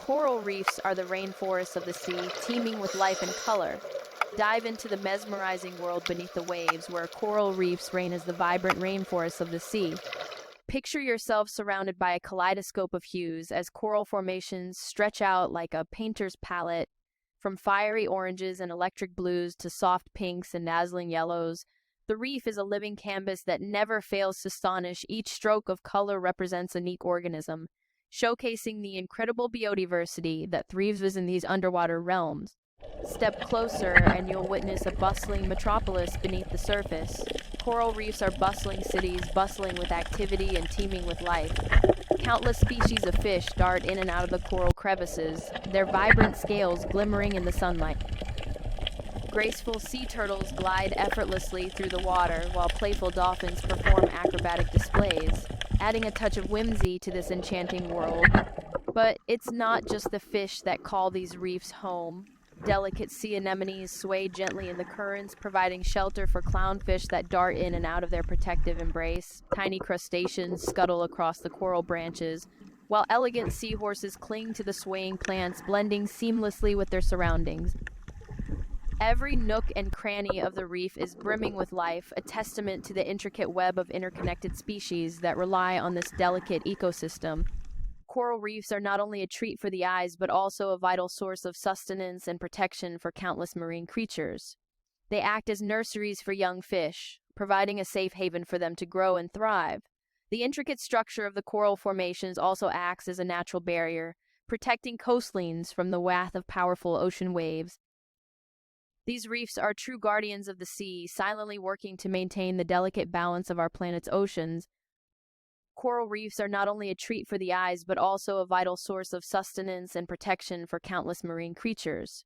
Coral reefs are the rainforests of the sea, teeming with life and color. Dive into the mesmerizing world beneath the waves, where coral reefs reign as the vibrant rainforests of the sea. Picture yourself surrounded by a kaleidoscope of hues as coral formations stretch out like a painter's palette, from fiery oranges and electric blues to soft pinks and dazzling yellows. The reef is a living canvas that never fails to astonish. Each stroke of color represents a unique organism, showcasing the incredible biodiversity that thrives within these underwater realms. Step closer and you'll witness a bustling metropolis beneath the surface. Coral reefs are bustling cities, bustling with activity and teeming with life. Countless species of fish dart in and out of the coral crevices, their vibrant scales glimmering in the sunlight. Graceful sea turtles glide effortlessly through the water, while playful dolphins perform acrobatic displays, adding a touch of whimsy to this enchanting world. But it's not just the fish that call these reefs home. Delicate sea anemones sway gently in the currents, providing shelter for clownfish that dart in and out of their protective embrace. Tiny crustaceans scuttle across the coral branches, while elegant seahorses cling to the swaying plants, blending seamlessly with their surroundings. Every nook and cranny of the reef is brimming with life, a testament to the intricate web of interconnected species that rely on this delicate ecosystem. Coral reefs are not only a treat for the eyes, but also a vital source of sustenance and protection for countless marine creatures. They act as nurseries for young fish, providing a safe haven for them to grow and thrive. The intricate structure of the coral formations also acts as a natural barrier, protecting coastlines from the wrath of powerful ocean waves. These reefs are true guardians of the sea, silently working to maintain the delicate balance of our planet's oceans. Coral reefs are not only a treat for the eyes, but also a vital source of sustenance and protection for countless marine creatures.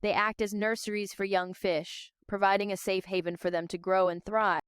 They act as nurseries for young fish, providing a safe haven for them to grow and thrive.